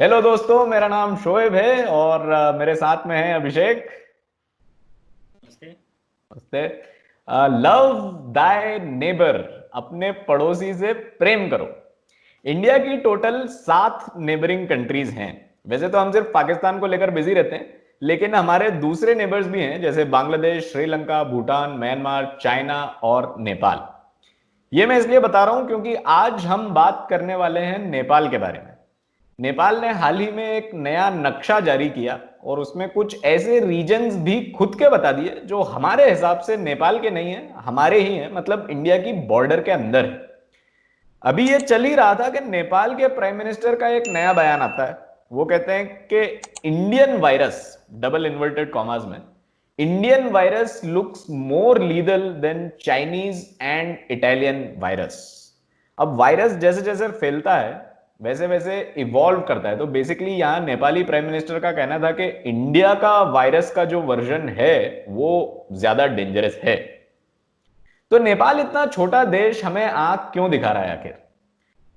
Hello दोस्तों, मेरा नाम शोएब है और मेरे साथ में है अभिषेक। नमस्ते। नमस्ते। लव दाय नेबर, अपने पड़ोसी से प्रेम करो। इंडिया की टोटल 7 नेबरिंग कंट्रीज हैं। वैसे तो हम सिर्फ पाकिस्तान को लेकर बिजी रहते हैं, लेकिन हमारे दूसरे नेबर्स भी हैं, जैसे बांग्लादेश, श्रीलंका, भूटान, म्यांमार, चाइना और नेपाल। ये मैं इसलिए बता रहा हूं क्योंकि आज हम बात करने वाले हैं नेपाल के बारे में। नेपाल ने हाल ही में एक नया नक्शा जारी किया और उसमें कुछ ऐसे रीजन्स भी खुद के बता दिए जो हमारे हिसाब से नेपाल के नहीं है, हमारे ही हैं, मतलब इंडिया की बॉर्डर के अंदर है। अभी ये चल ही रहा था कि नेपाल के प्राइम मिनिस्टर का एक नया बयान आता है। वो कहते हैं कि Indian virus, double inverted commas में, Indian virus looks more lethal than Chinese and Italian virus. अब वायरस जैसे जैसे फैलता है वैसे वैसे इवॉल्व करता है। तो बेसिकली यहां नेपाली प्राइम मिनिस्टर का कहना था कि इंडिया का वायरस का जो वर्जन है वो ज्यादा डेंजरस है। तो नेपाल इतना छोटा देश हमें आंख क्यों दिखा रहा है आखिर?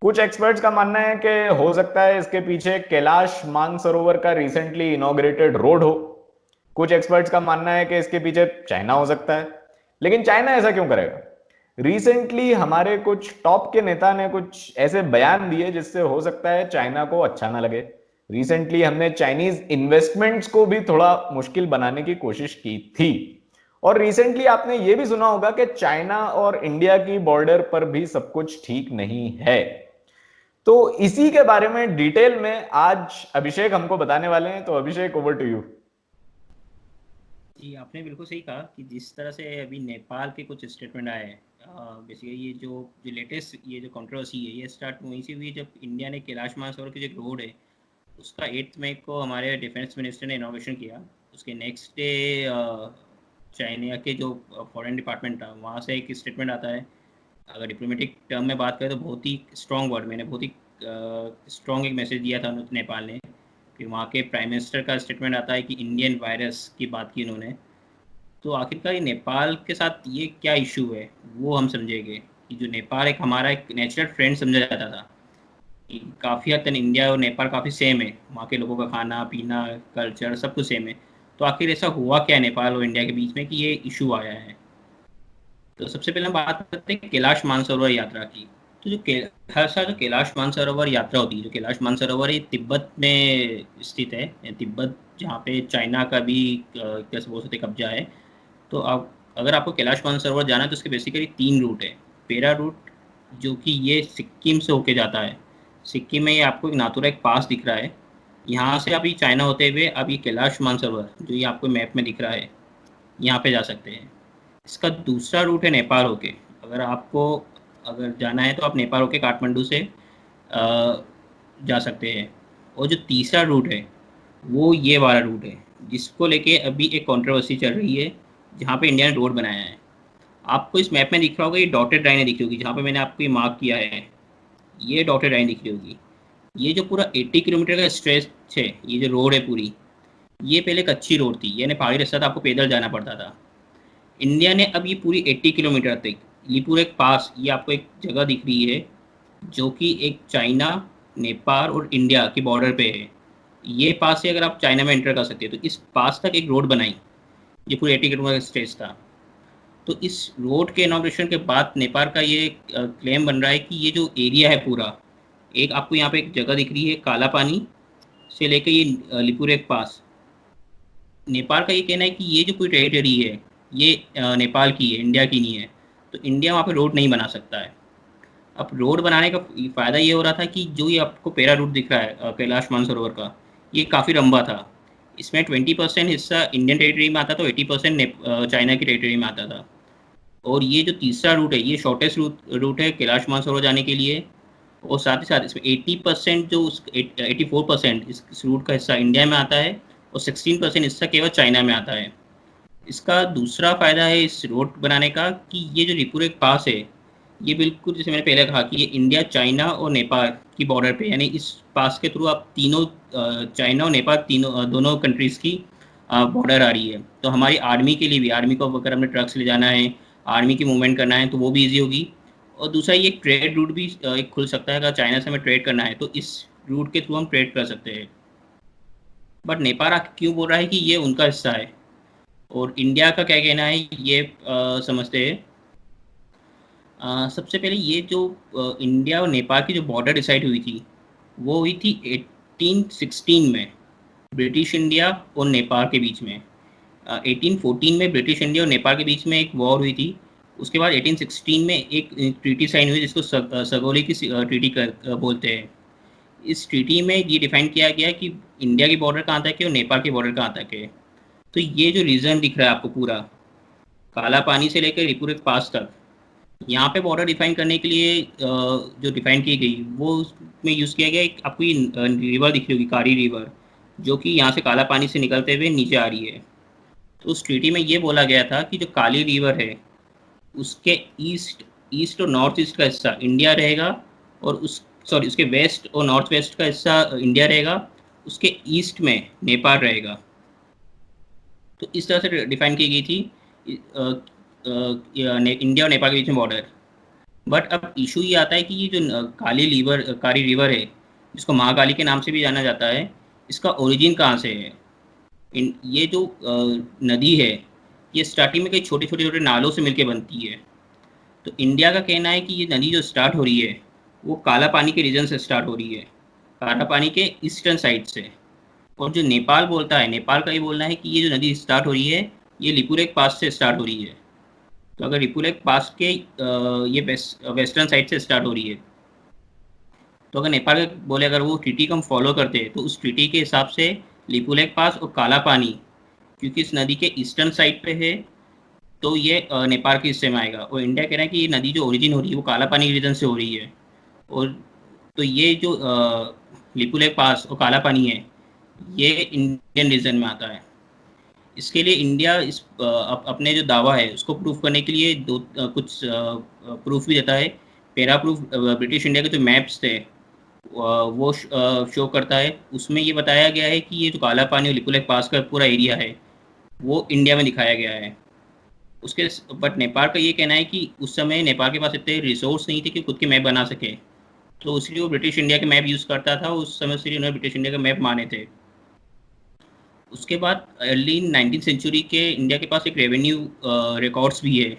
कुछ एक्सपर्ट्स का मानना है कि हो सकता है इसके पीछे कैलाश मानसरोवर का रिसेंटली इनॉग्रेटेड रोड हो। कुछ एक्सपर्ट्स का मानना है कि इसके पीछे चाइना हो सकता है। लेकिन चाइना ऐसा क्यों करेगा? रिसेंटली हमारे कुछ टॉप के नेता ने कुछ ऐसे बयान दिए जिससे हो सकता है चाइना को अच्छा ना लगे। रिसेंटली हमने चाइनीज इन्वेस्टमेंट्स को भी थोड़ा मुश्किल बनाने की कोशिश की थी। और रिसेंटली आपने ये भी सुना होगा कि चाइना और इंडिया की बॉर्डर पर भी सब कुछ ठीक नहीं है। तो इसी के बारे में डिटेल में आज अभिषेक हमको बताने वाले हैं। तो अभिषेक, ओवर टू यू। जी, आपने बिल्कुल सही कहा कि जिस तरह से अभी नेपाल के कुछ स्टेटमेंट आए हैं। बेसिकली ये जो लेटेस्ट ये जो कंट्रोवर्सी है ये स्टार्ट वहीं से हुई जब इंडिया ने कैलाश मानसरोवर की जो रोड है उसका 8 मई को हमारे डिफेंस मिनिस्टर ने इनॉग्रेशन किया। उसके नेक्स्ट डे चाइना के जो फॉरेन डिपार्टमेंट था वहाँ से एक स्टेटमेंट आता है। अगर डिप्लोमेटिक टर्म में बात करें तो बहुत ही स्ट्रॉन्ग वर्ड, मैंने बहुत ही स्ट्रॉन्ग एक मैसेज दिया था नेपाल ने। फिर वहाँ के प्राइम मिनिस्टर का स्टेटमेंट आता है कि इंडियन वायरस की बात की उन्होंने। तो आखिरकार ये नेपाल के साथ ये क्या इशू है वो हम समझेंगे कि जो नेपाल एक हमारा एक नेचुरल फ्रेंड समझा जाता था कि काफ़ी हद तक इंडिया और नेपाल काफ़ी सेम है, वहाँ के लोगों का खाना पीना कल्चर सब कुछ सेम है। तो आखिर ऐसा हुआ क्या है नेपाल और इंडिया के बीच में कि ये इशू आया है। तो सबसे पहले हम बात करते हैं कैलाश मानसरोवर यात्रा की। तो हर साल जो कैलाश मानसरोवर यात्रा होती है, जो कैलाश मानसरोवर ये तिब्बत में स्थित है, तिब्बत जहाँ पे चाइना का भी कैसे बोल सकते कब्जा है। तो आप अगर आपको कैलाश मानसरोवर जाना है तो उसके बेसिकली 3 रूट है। पहला रूट जो कि ये सिक्किम से होके जाता है। सिक्किम में ये आपको एक नाथुला एक पास दिख रहा है। यहाँ से आप ये चाइना होते हुए आप ये कैलाश मानसरोवर जो ये आपको मैप में दिख रहा है यहाँ पे जा सकते हैं। इसका दूसरा रूट है नेपाल होके। अगर आपको अगर जाना है तो आप नेपाल होके काठमांडू से जा सकते हैं। और जो तीसरा रूट है वो ये वाला रूट है जिसको लेके अभी एक कंट्रोवर्सी चल रही है, जहाँ पे इंडिया ने रोड बनाया है। आपको इस मैप में दिख रहा होगा, ये डॉटेड लाइनें दिख रही होगी जहाँ पे मैंने आपको ये मार्क किया है। ये डॉटेड लाइन दिख रही होगी। ये जो पूरा 80 किलोमीटर का स्ट्रेच है, ये जो रोड है पूरी, ये पहले एक अच्छी रोड थी, यानी पहाड़ी रास्ता था, आपको पैदल जाना पड़ता था। इंडिया ने अब ये पूरी 80 किलोमीटर तक ये पूरे एक पास, ये आपको एक जगह दिख रही है जो कि एक चाइना नेपाल और इंडिया की बॉर्डर पे है। ये पास से अगर आप चाइना में एंटर कर सकते हैं तो इस पास तक एक रोड बनाई। ये पूरे 80 किलोमीटर का स्ट्रेच था। तो इस रोड के इनॉग्रेशन के बाद नेपाल का ये क्लेम बन रहा है कि ये जो एरिया है पूरा, एक आपको यहाँ पे एक जगह दिख रही है काला पानी से लेकर ये लिपुरेक पास, नेपाल का ये कहना है कि ये जो कोई टेरिटरी है ये नेपाल की है, इंडिया की नहीं है। तो इंडिया वहाँ पे रोड नहीं बना सकता है। अब रोड बनाने का फ़ायदा ये हो रहा था कि जो ये आपको पेरा रूट दिख रहा है कैलाश मानसरोवर का, ये काफ़ी लंबा था। इसमें 20% हिस्सा इंडियन टेरिटरी में आता था, 80% चाइना की टेरिटरी में आता था। और ये जो तीसरा रूट है ये शॉर्टेस्ट रूट है कैलाश मानसरोवर जाने के लिए। और साथ ही साथ इसमें 80% जो 84% इस रूट का हिस्सा इंडिया में आता है और 16% हिस्सा केवल चाइना में आता है। इसका दूसरा फ़ायदा है इस रोड बनाने का कि ये जो रिपुर एक पास है, ये बिल्कुल जैसे मैंने पहले कहा कि ये इंडिया चाइना और नेपाल की बॉर्डर पे, यानी इस पास के थ्रू आप तीनों चाइना और नेपाल तीनों दोनों कंट्रीज़ की बॉर्डर आ रही है। तो हमारी आर्मी के लिए भी, आर्मी को अगर हमें ट्रक्स ले जाना है, आर्मी की मूवमेंट करना है तो वो भी ईजी होगी। और दूसरा ये ट्रेड रूट भी एक खुल सकता है, अगर चाइना से हमें ट्रेड करना है तो इस रूट के थ्रू हम ट्रेड कर सकते हैं। बट नेपाल आके क्यों बोल रहा है कि ये उनका हिस्सा है, और इंडिया का क्या कहना है ये समझते हैं। सबसे पहले ये जो इंडिया और नेपाल की जो बॉर्डर डिसाइड हुई थी, वो हुई थी 1816 में, ब्रिटिश इंडिया और नेपाल के बीच में। 1814 में ब्रिटिश इंडिया और नेपाल के बीच में एक वॉर हुई थी। उसके बाद 1816 में एक ट्रीटी साइन हुई जिसको सगोली की ट्रीटी बोलते हैं। इस ट्रीटी में ये डिफाइन किया गया कि इंडिया की बॉर्डर कहाँ तक है और नेपाल की बॉर्डर कहाँ तक है। तो ये जो रीजन दिख रहा है आपको पूरा, काला पानी से लेकर रिपुरेक पास तक, यहाँ पे बॉर्डर डिफाइन करने के लिए जो डिफाइन की गई वो उसमें यूज़ किया गया। एक आपको ये रिवर दिख रही होगी, कारी रिवर, जो कि यहाँ से काला पानी से निकलते हुए नीचे आ रही है। तो उस ट्रीटी में ये बोला गया था कि जो काली रिवर है उसके ईस्ट ईस्ट और नॉर्थ ईस्ट का हिस्सा इंडिया रहेगा, और उसके वेस्ट और नॉर्थ वेस्ट का हिस्सा इंडिया रहेगा, उसके ईस्ट में नेपाल रहेगा। तो इस तरह से डिफाइन की गई थी इंडिया और नेपाल के बीच में बॉर्डर। बट अब इशू ये आता है कि ये जो कारी रिवर है, जिसको महाकाली के नाम से भी जाना जाता है, इसका ओरिजिन कहाँ से है। ये जो नदी है, ये स्टार्टिंग में कई छोटे छोटे छोटे नालों से मिलकर बनती है। तो इंडिया का कहना है कि ये नदी जो स्टार्ट हो रही है वो काला पानी के रीजन से स्टार्ट हो रही है, काला पानी के ईस्टर्न साइड से। और जो नेपाल बोलता है, नेपाल का ये बोलना है कि ये जो नदी स्टार्ट हो रही है ये लिपुलेख पास से स्टार्ट हो रही है। तो अगर लिपुलेख पास के ये वेस्टर्न साइड से स्टार्ट हो रही है, तो अगर नेपाल बोले अगर वो ट्रीटी को हम फॉलो करते हैं तो उस ट्रीटी के हिसाब से लिपुलेख पास और काला पानी, क्योंकि इस नदी के ईस्टर्न साइड पे है, तो ये नेपाल के हिस्से में आएगा। और इंडिया कह रहा है कि ये नदी जो ओरिजिन हो रही है वो काला पानी रीजन से हो रही है। और तो ये जो लिपुलेख पास और काला पानी है, ये इंडियन रीजन में आता है। इसके लिए इंडिया अपने जो दावा है उसको प्रूफ करने के लिए कुछ प्रूफ भी देता है। पहला प्रूफ ब्रिटिश इंडिया के जो मैप्स थे वो शो करता है। उसमें ये बताया गया है कि ये जो काला पानी और लिपुलेख पास का पूरा एरिया है वो इंडिया में दिखाया गया है। उसके बट नेपाल का ये कहना है कि उस समय नेपाल के पास इतने रिसोर्स नहीं थे कि खुद के मैप बना सके, तो इसलिए वो ब्रिटिश इंडिया के मैप यूज़ करता था। उस समय से उन्होंने ब्रिटिश इंडिया के मैप माने थे। उसके बाद अर्ली 19th सेंचुरी के इंडिया के पास एक रेवेन्यू रिकॉर्ड्स भी है,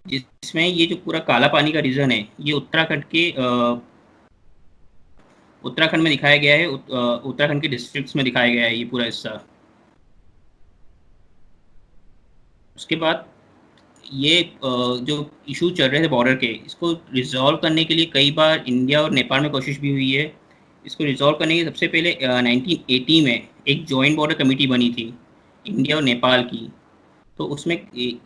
जिसमें ये जो पूरा काला पानी का रीजन है ये उत्तराखंड में दिखाया गया है। उत्तराखंड के डिस्ट्रिक्ट्स में दिखाया गया है ये पूरा हिस्सा। उसके बाद ये जो इशू चल रहे थे बॉर्डर के, इसको रिजॉल्व करने के लिए कई बार इंडिया और नेपाल में कोशिश भी हुई है। इसको रिजॉल्व करने के सबसे पहले 1980 में एक जॉइंट बॉर्डर कमेटी बनी थी इंडिया और नेपाल की। तो उसमें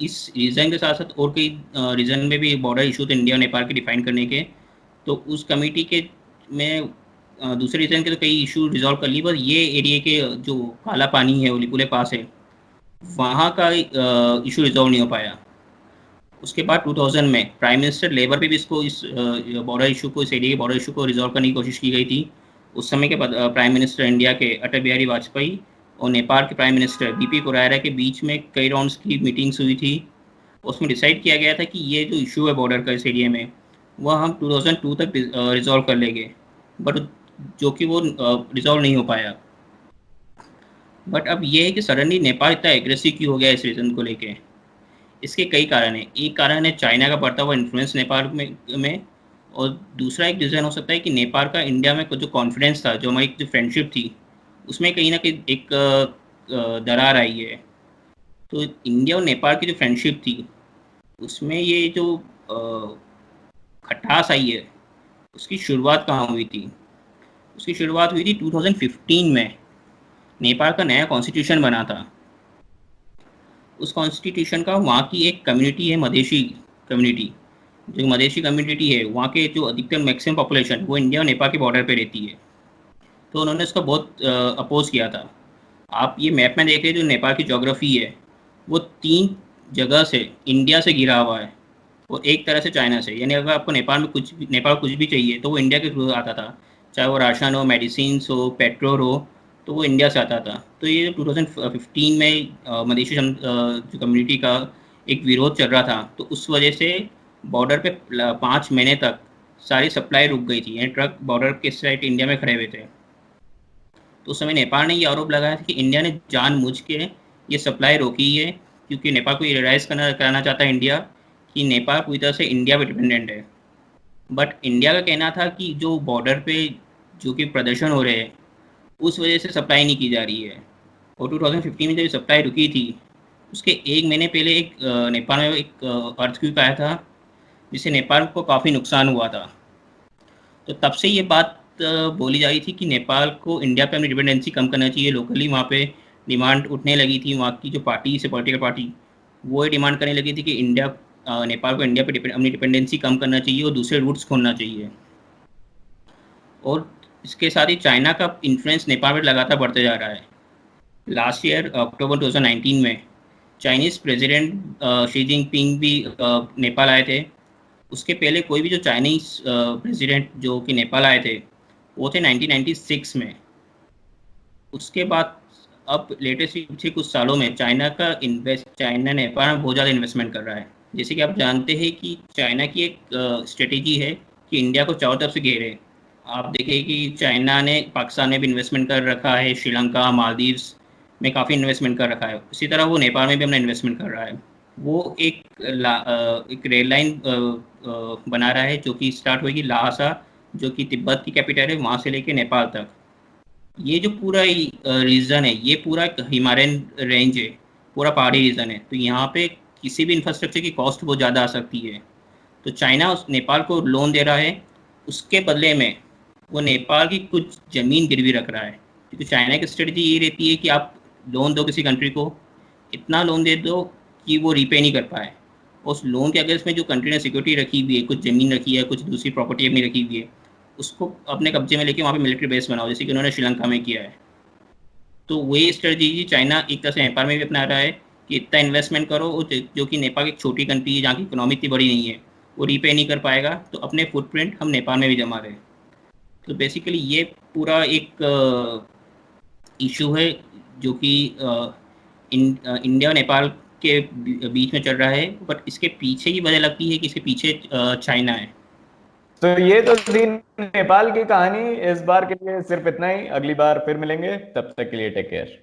इस रीजन के साथ साथ और कई रीजन में भी बॉर्डर इशू थे इंडिया और नेपाल के डिफाइन करने के। तो उस कमेटी के में दूसरे रीजन के तो कई इशू रिजॉल्व कर लिए, पर ये एरिया के जो काला पानी है ओलीपुले पास है वहाँ का इशू रिजॉल्व नहीं हो पाया। उसके बाद 2000 में प्राइम मिनिस्टर लेबर पे भी इसको इस बॉर्डर इशू को, इस एरिया के बॉर्डर इशू को रिजॉल्व करने की कोशिश की गई थी। उस समय के प्राइम मिनिस्टर इंडिया के अटल बिहारी वाजपेयी और नेपाल के प्राइम मिनिस्टर बीपी कोरायरा के बीच में कई राउंड्स की मीटिंग्स हुई थी। उसमें डिसाइड किया गया था कि ये जो इशू है बॉर्डर का इस एरिया में, वह हम 2002 तक रिजॉल्व कर लेंगे, बट जो कि वो रिजॉल्व नहीं हो पाया। बट अब ये है कि सडनली नेपाल इतना एग्रेसिव क्यों हो गया इस रीजन को लेके। इसके कई कारण हैं। एक कारण है चाइना का बढ़ता हुआ इन्फ्लुएंस नेपाल में, और दूसरा एक रीज़न हो सकता है कि नेपाल का इंडिया में जो कॉन्फिडेंस था, जो हमारी जो फ्रेंडशिप थी, उसमें कहीं ना कहीं एक दरार आई है। तो इंडिया और नेपाल की जो फ्रेंडशिप थी उसमें ये जो खटास आई है, उसकी शुरुआत कहाँ हुई थी? उसकी शुरुआत हुई थी 2015 में। नेपाल का नया कॉन्स्टिट्यूशन बना था। उस कॉन्स्टिट्यूशन का वहाँ की एक कम्युनिटी है, मधेसी कम्युनिटी। जो मधेसी कम्युनिटी है वहाँ के जो अधिकतर मैक्सिमम पॉपुलेशन वो इंडिया और नेपाल के बॉर्डर पे रहती है। तो उन्होंने इसको बहुत अपोज किया था। आप ये मैप में देख रहे हैं, जो नेपाल की ज्योग्राफी है वो 3 जगह से इंडिया से घिरा हुआ है और एक तरह से चाइना से। यानी अगर आपको नेपाल कुछ भी चाहिए तो वो इंडिया के थ्रू आता था, चाहे वो राशन हो, मेडिसिन हो, पेट्रोल हो, तो वो इंडिया से आता था। तो ये 2015 में मधेसी जो कम्युनिटी का एक विरोध चल रहा था, तो उस वजह से बॉर्डर पे 5 महीने तक सारी सप्लाई रुक गई थी, यानी ट्रक बॉर्डर के साइड इंडिया में खड़े हुए थे। तो उस समय नेपाल ने ये आरोप लगाया था कि इंडिया ने जानबूझ के ये सप्लाई रोकी है, क्योंकि नेपाल को ये रियलाइज़ कराना चाहता है इंडिया कि नेपाल पूरी तरह से इंडिया पे डिपेंडेंट है। बट इंडिया का कहना था कि जो बॉर्डर पे जो कि प्रदर्शन हो रहे हैं, उस वजह से सप्लाई नहीं की जा रही है। और 2015 में जब सप्लाई रुकी थी, उसके 1 महीने पहले एक नेपाल में एक अर्थक्वेक आया था, जिससे नेपाल को काफ़ी नुकसान हुआ था। तो तब से ये बात बोली जा रही थी कि नेपाल को इंडिया पे अपनी डिपेंडेंसी कम करना चाहिए। लोकली वहाँ पे डिमांड उठने लगी थी, वहाँ की जो पार्टी से पॉलिटिकल पार्टी, वो ये डिमांड करने लगी थी कि इंडिया नेपाल को इंडिया पे अपनी डिपेंडेंसी कम करना चाहिए और दूसरे रूट्स खोलना चाहिए। और इसके साथ ही चाइना का इन्फ्लुएंस नेपाल में लगातार बढ़ते जा रहा है। लास्ट ईयर अक्टूबर 2019 में चाइनीज़ प्रेसिडेंट शी जिनपिंग भी नेपाल आए थे। उसके पहले कोई भी जो चाइनीज़ प्रेसिडेंट जो कि नेपाल आए थे, वो थे 1996 में। उसके बाद अब लेटेस्ट पिछले कुछ सालों में चाइना नेपाल में बहुत ज़्यादा इन्वेस्टमेंट कर रहा है। जैसे कि आप जानते हैं कि चाइना की एक स्ट्रेटेजी है कि इंडिया को चारों तरफ से घेरे। आप देखें कि चाइना ने पाकिस्तान में भी इन्वेस्टमेंट कर रखा है, श्रीलंका, मालदीव्स में काफ़ी इन्वेस्टमेंट कर रखा है। उसी तरह वो नेपाल में भी अपना इन्वेस्टमेंट कर रहा है। वो एक रेल लाइन बना रहा है, जो कि स्टार्ट होगी लासा, जो कि तिब्बत की कैपिटल है, वहाँ से लेके नेपाल तक। ये जो पूरा रीजन है, ये पूरा एक हिमालयन रेंज है, पूरा पहाड़ी रीजन है। तो यहाँ पे किसी भी इंफ्रास्ट्रक्चर की कॉस्ट बहुत ज़्यादा आ सकती है। तो चाइना उस नेपाल को लोन दे रहा है, उसके बदले में वो नेपाल की कुछ ज़मीन गिरवी रख रहा है। क्योंकि चाइना की स्ट्रेटजी ये रहती है कि आप लोन दो किसी कंट्री को, इतना लोन दे दो कि वो रीपे नहीं कर पाए। उस लोन के अगेंस्ट में जो कंट्री ने सिक्योरिटी रखी हुई है, कुछ ज़मीन रखी है, कुछ दूसरी प्रॉपर्टी अपनी रखी हुई है, उसको अपने कब्जे में लेके वहाँ पे मिलिट्री बेस बनाओ, जैसे कि उन्होंने श्रीलंका में किया है। तो वही स्ट्रेटजी चाइना एक तरह से नेपाल में भी अपना रहा है कि इतना इन्वेस्टमेंट करो, जो कि नेपाल एक छोटी कंट्री है जहाँ की इकोनॉमी इतनी बड़ी नहीं है, वो रीपे नहीं कर पाएगा, तो अपने फुटप्रिंट हम नेपाल में भी जमा रहे। तो बेसिकली ये पूरा एक इशू है जो कि इंडिया और नेपाल के बीच में चल रहा है। बट इसके पीछे की वजह लगती है कि इसके पीछे चाइना है। तो ये तो थी नेपाल की कहानी। इस बार के लिए सिर्फ इतना ही, अगली बार फिर मिलेंगे, तब तक के लिए टेक केयर।